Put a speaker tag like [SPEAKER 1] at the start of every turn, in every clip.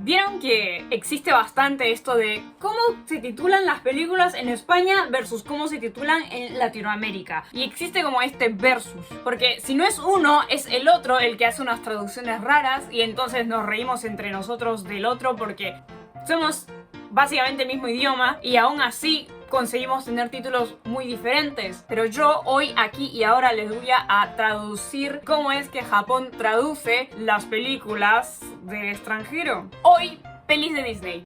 [SPEAKER 1] Vieron que existe bastante esto de cómo se titulan las películas en España versus cómo se titulan en Latinoamérica. Y existe como este versus. Porque si no es uno, es el otro el que hace unas traducciones raras y entonces nos reímos entre nosotros del otro porque somos básicamente el mismo idioma y aún así conseguimos tener títulos muy diferentes. Pero yo hoy, aquí y ahora les voy a traducir cómo es que Japón traduce las películas del extranjero. Hoy, pelis de Disney.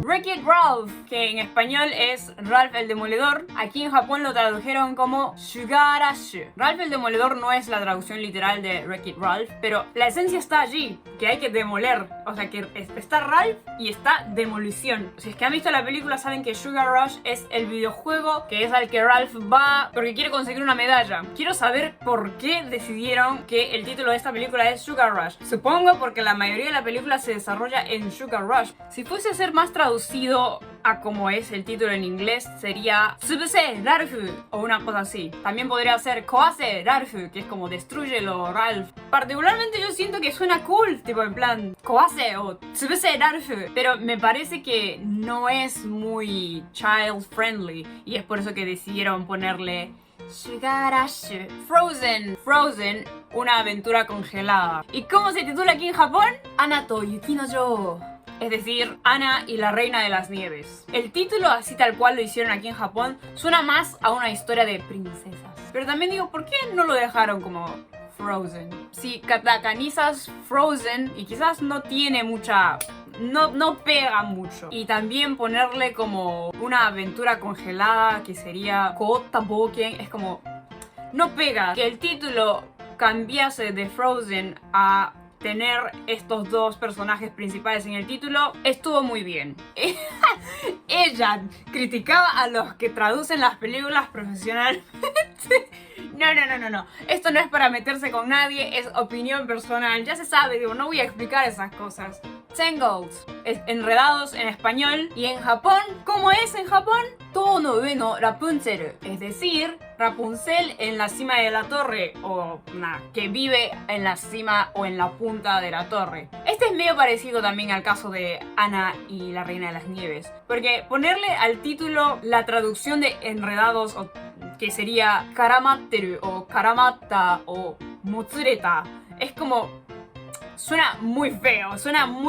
[SPEAKER 1] Wreck-It Ralph, que en español es Ralph el Demoledor, aquí en Japón lo tradujeron como Sugarashi. Ralph el Demoledor no es la traducción literal de Wreck-It Ralph, pero la esencia está allí, que hay que demoler. O sea, que está Ralph y está demolición. Si es que han visto la película saben que Sugar Rush es el videojuego que es al que Ralph va porque quiere conseguir una medalla. Quiero saber por qué decidieron que el título de esta película es Sugar Rush. Supongo porque la mayoría de la película se desarrolla en Sugar Rush. Si fuese a ser más traducido a como es el título en inglés, sería Tsubuse Ralph o una cosa así. También podría ser Koase Ralph, que es como destrúyelo Ralph. Particularmente yo siento que suena cool, tipo en plan Koase o Tsubuse Ralph, pero me parece que no es muy child friendly y es por eso que decidieron ponerle Sugarashi. Frozen, una aventura congelada. ¿Y cómo se titula aquí en Japón? Ana to Yuki no Jou. Es decir, Ana y la Reina de las Nieves. El título, así tal cual lo hicieron aquí en Japón, suena más a una historia de princesas. Pero también digo, ¿por qué no lo dejaron como Frozen? Si katakanizas Frozen y quizás no tiene mucha... No pega mucho. Y también ponerle como una aventura congelada que sería Koota Boken, es como... no pega. Que el título cambiase de Frozen a tener estos dos personajes principales en el título estuvo muy bien. Ella criticaba a los que traducen las películas profesionalmente. No. Esto no es para meterse con nadie, es opinión personal. Ya se sabe, digo, no voy a explicar esas cosas. Tangled es enredados en español. Y en Japón, ¿cómo es en Japón? To no ue no Rapunzel. Es decir, Rapunzel en la cima de la torre. O que vive en la cima o en la punta de la torre. Este es medio parecido también al caso de Ana y la Reina de las Nieves. Porque ponerle al título la traducción de enredados, o que sería Karamatteru o Karamata o Motsureta, es como... suena muy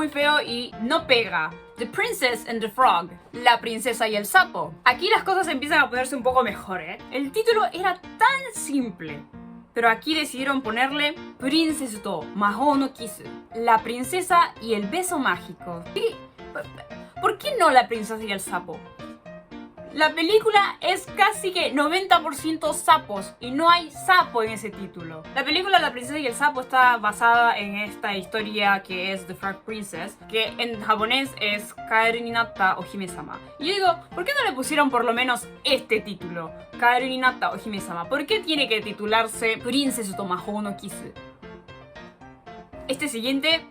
[SPEAKER 1] feo y no pega. The Princess and the Frog, la princesa y el sapo. Aquí las cosas empiezan a ponerse un poco mejor, ¿eh? El título era tan simple, pero aquí decidieron ponerle Princess to Mahou no Kisu, la princesa y el beso mágico. ¿Por qué no la princesa y el sapo? La película es casi que 90% sapos y no hay sapo en ese título. La película La princesa y el sapo está basada en esta historia que es The Frog Princess, que en japonés es Kaeru ni natta o Hime-sama. Y yo digo, ¿por qué no le pusieron por lo menos este título? Kaeru ni natta o Hime-sama. ¿Por qué tiene que titularse Princess to Mahou no Kisu? Este siguiente,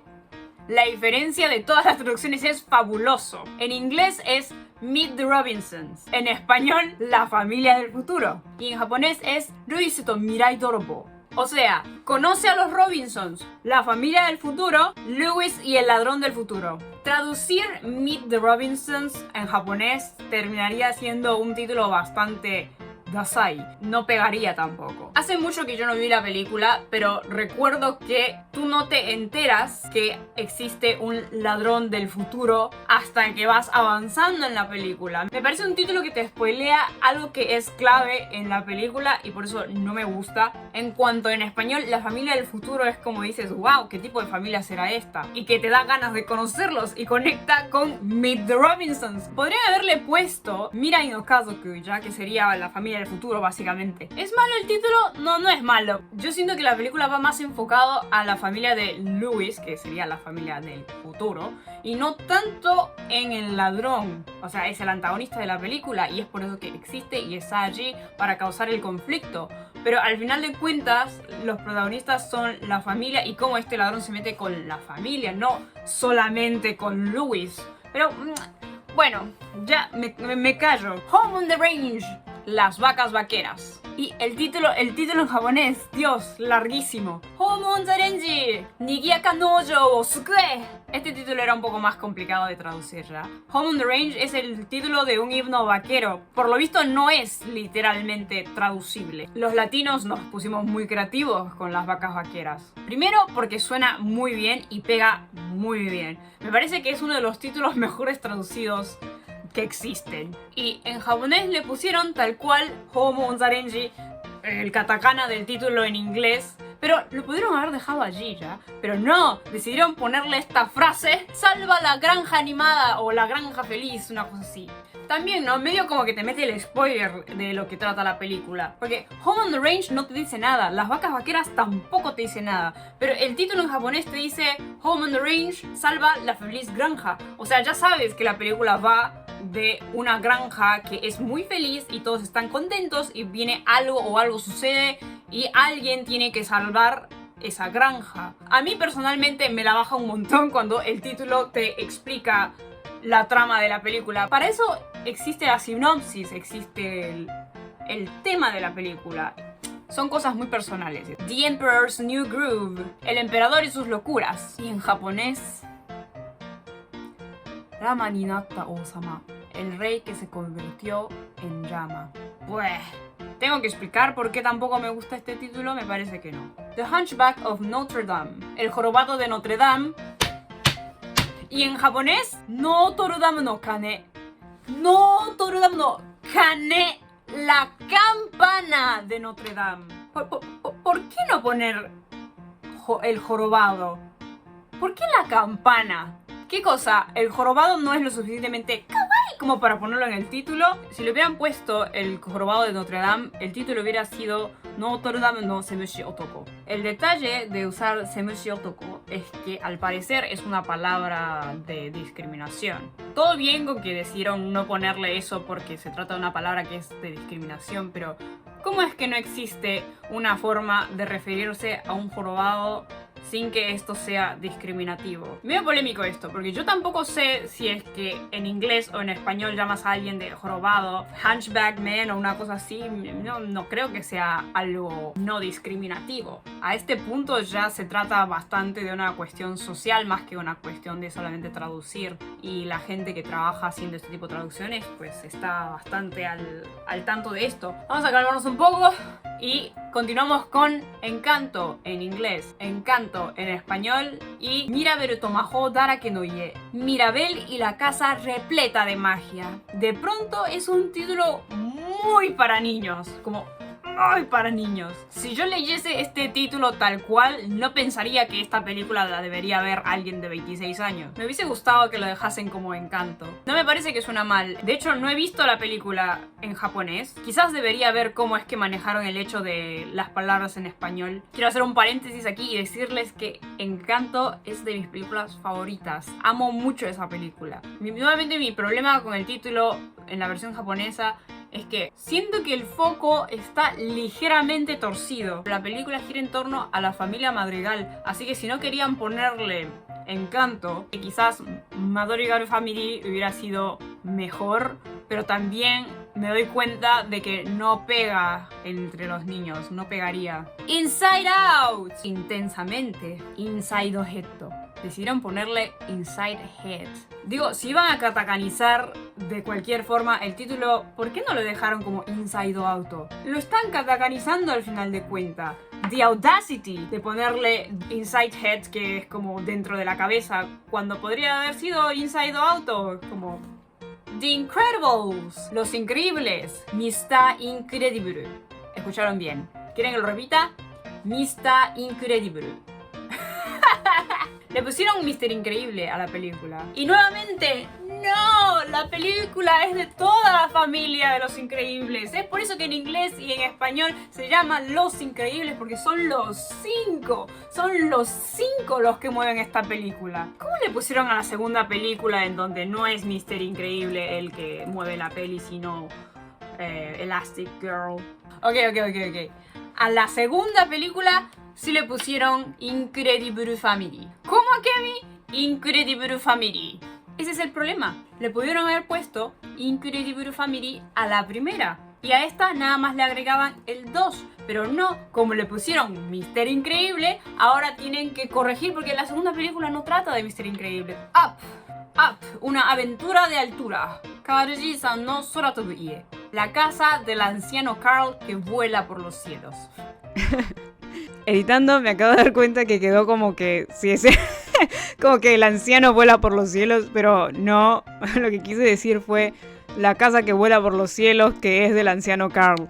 [SPEAKER 1] la diferencia de todas las traducciones es fabuloso. En inglés es Meet the Robinsons. En español, La familia del futuro. Y en japonés es Luis to Mirai Dorobo. O sea, conoce a los Robinsons, la familia del futuro, Lewis y el ladrón del futuro. Traducir Meet the Robinsons en japonés terminaría siendo un título bastante... dasai. No pegaría tampoco. Hace mucho que yo no vi la película, pero recuerdo que tú no te enteras que existe un ladrón del futuro hasta que vas avanzando en la película. Me parece un título que te spoilea algo que es clave en la película y por eso no me gusta. En cuanto en español, la familia del futuro es como dices, wow, ¿qué tipo de familia será esta? Y que te da ganas de conocerlos y conecta con Meet the Robinsons. Podrían haberle puesto Mirai no Kazoku, ya que sería la familia del futuro básicamente. ¿Es malo el título? No es malo. Yo siento que la película va más enfocado a la familia de Lewis, que sería la familia del futuro, y no tanto en el ladrón. O sea, es el antagonista de la película y es por eso que existe y está allí para causar el conflicto. Pero al final de cuentas, los protagonistas son la familia y cómo este ladrón se mete con la familia, no solamente con Lewis. Pero, bueno, ya me callo. Home on the Range, las vacas vaqueras. Y el título en japonés, Dios, larguísimo. Homon Zarenji, Nigiaka Nojo o Sukue. Este título era un poco más complicado de traducir ya. Home on the Range es el título de un himno vaquero. Por lo visto no es literalmente traducible. Los latinos nos pusimos muy creativos con las vacas vaqueras. Primero porque suena muy bien y pega muy bien. Me parece que es uno de los títulos mejores traducidos que existen. Y en japonés le pusieron tal cual Homo Onzarenji, el katakana del título en inglés. Pero lo pudieron haber dejado allí ya. Pero no, decidieron ponerle esta frase: salva la granja animada o la granja feliz, una cosa así. También, ¿no? Medio como que te mete el spoiler de lo que trata la película. Porque Home on the Range no te dice nada, las vacas vaqueras tampoco te dice nada. Pero el título en japonés te dice Home on the Range, salva la feliz granja. O sea, ya sabes que la película va de una granja que es muy feliz y todos están contentos y viene algo o algo sucede y alguien tiene que salvar esa granja. A mí personalmente me la baja un montón cuando el título te explica la trama de la película. Para eso existe la sinopsis, existe el tema de la película. Son cosas muy personales. The Emperor's New Groove, el emperador y sus locuras. Y en japonés, Rama ni natta Osama, el rey que se convirtió en llama. Pues, ¿tengo que explicar por qué tampoco me gusta este título? Me parece que no. The Hunchback of Notre Dame, el jorobado de Notre Dame. Y en japonés, Notre Dame no Kane. Notre Dame no Kane, la campana de Notre Dame. ¿Por qué no poner el jorobado? ¿Por qué la campana? ¿Qué cosa? ¿El jorobado no es lo suficientemente kawaii como para ponerlo en el título? Si le hubieran puesto el jorobado de Notre Dame, el título hubiera sido Notre Dame no Semushi Otoko. El detalle de usar Semushi Otoko es que al parecer es una palabra de discriminación. Todo bien con que decidieron no ponerle eso porque se trata de una palabra que es de discriminación, pero ¿cómo es que no existe una forma de referirse a un jorobado sin que esto sea discriminativo? Medio polémico esto, porque yo tampoco sé si es que en inglés o en español llamas a alguien de jorobado, hunchback man o una cosa así. No creo que sea algo no discriminativo. A este punto ya se trata bastante de una cuestión social más que una cuestión de solamente traducir. Y la gente que trabaja haciendo este tipo de traducciones pues está bastante al tanto de esto. Vamos a calmarnos un poco y continuamos con Encanto en inglés, Encanto en español y Mirabel Tomajo Darake no Ie, Mirabel y la casa repleta de magia. De pronto es un título muy para niños, como muy para niños. Si yo leyese este título tal cual, no pensaría que esta película la debería ver alguien de 26 años. Me hubiese gustado que lo dejasen como Encanto. No me parece que suena mal. De hecho, no he visto la película en japonés. Quizás debería ver cómo es que manejaron el hecho de las palabras en español. Quiero hacer un paréntesis aquí y decirles que Encanto es de mis películas favoritas. Amo mucho esa película. Nuevamente mi problema con el título en la versión japonesa es que siento que el foco está ligeramente torcido. La película gira en torno a la familia Madrigal, así que si no querían ponerle Encanto, que quizás Madrigal Family hubiera sido mejor, pero también me doy cuenta de que no pega entre los niños, no pegaría. Inside Out, intensamente, Inside Head. Decidieron ponerle Inside Head. Digo, si iban a katakanizar de cualquier forma el título, ¿por qué no lo dejaron como Inside Auto? Lo están katakanizando al final de cuentas. The audacity de ponerle Inside Head, que es como dentro de la cabeza, cuando podría haber sido Inside Auto, como The Incredibles, Los Increíbles, Mr. Incredible. ¿Escucharon bien? ¿Quieren que lo repita? Mr. Incredible. Le pusieron Mr. Increíble a la película. Y nuevamente, no, la película es de toda la familia de Los Increíbles. Es por eso que en inglés y en español se llaman Los Increíbles, porque son los 5. Son los 5 los que mueven esta película. ¿Cómo le pusieron a la segunda película en donde no es Mr. Increíble el que mueve la peli, sino Elastic Girl? Ok. A la segunda película sí le pusieron Incredible Family. ¿Cómo, Kemi? Incredible Family. Ese es el problema. Le pudieron haber puesto Incredible Family a la primera. Y a esta nada más le agregaban el 2. Pero no, como le pusieron Mister Increíble, ahora tienen que corregir porque la segunda película no trata de Mister Increíble. Up, una aventura de altura. Karuji-san no Soratobu Ie. La casa del anciano Carl que vuela por los cielos.
[SPEAKER 2] Editando me acabo de dar cuenta que quedó como que sí, ese como que el anciano vuela por los cielos, pero no, lo que quise decir fue la casa que vuela por los cielos, que es del anciano Carl.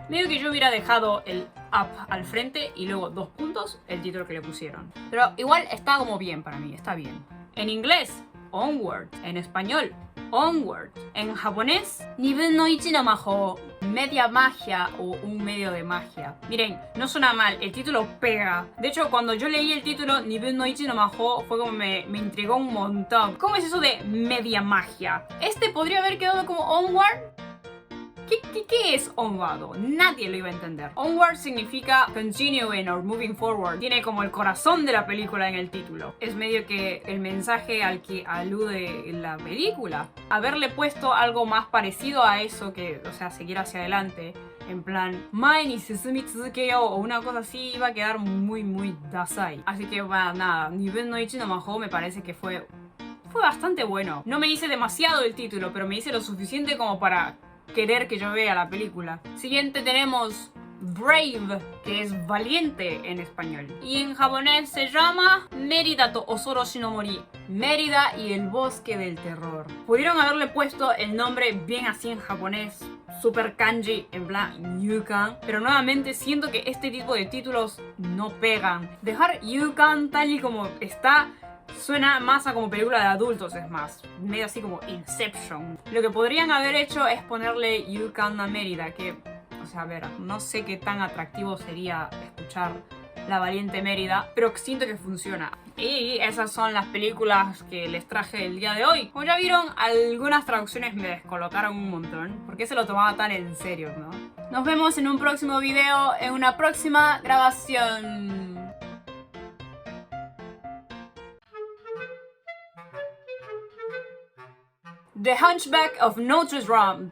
[SPEAKER 1] Medio que yo hubiera dejado el up al frente y luego 2 puntos el título que le pusieron. Pero igual está como bien para mí, está bien. En inglés, Onward. En español, Onward. En japonés, Nibun no Ichi no Mahou. Media magia o un medio de magia. Miren, no suena mal, el título pega. De hecho, cuando yo leí el título Nibun no Ichi no Mahou fue como me intrigó un montón. ¿Cómo es eso de media magia? Este podría haber quedado como Onward. ¿Qué es Onward? Nadie lo iba a entender. Onward significa continuing or moving forward. Tiene como el corazón de la película en el título. Es medio que el mensaje al que alude la película. Haberle puesto algo más parecido a eso, que, o sea, seguir hacia adelante, en plan, mae ni susumi tsuzukeyou o una cosa así, iba a quedar muy dasai. Así que, bueno, nada, Nibun no Ichi no Mahou me parece que fue bastante bueno. No me hice demasiado el título, pero me hice lo suficiente como para querer que yo vea la película. Siguiente tenemos Brave, que es valiente en español. Y en japonés se llama Mérida to Osoroshi no Mori. Mérida y el bosque del terror. Pudieron haberle puesto el nombre bien así en japonés, super kanji, en plan Yukan. Pero nuevamente siento que este tipo de títulos no pegan. Dejar Yukan tal y como está suena más a como película de adultos, es más, medio así como Inception. Lo que podrían haber hecho es ponerle Yukan a Mérida, que, o sea, a ver, no sé qué tan atractivo sería escuchar La Valiente Mérida, pero siento que funciona. Y esas son las películas que les traje el día de hoy. Como ya vieron, algunas traducciones me descolocaron un montón, porque se lo tomaba tan en serio, ¿no? Nos vemos en un próximo video, en una próxima grabación. The Hunchback of Notre Dame.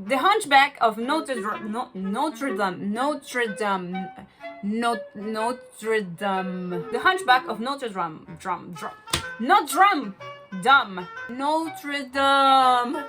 [SPEAKER 1] The Hunchback of Notre Dame. Notre Dame. Notre Dame. Notre Dame. The Hunchback of Notre Dame. Not drum. Dumb. Notre Dame.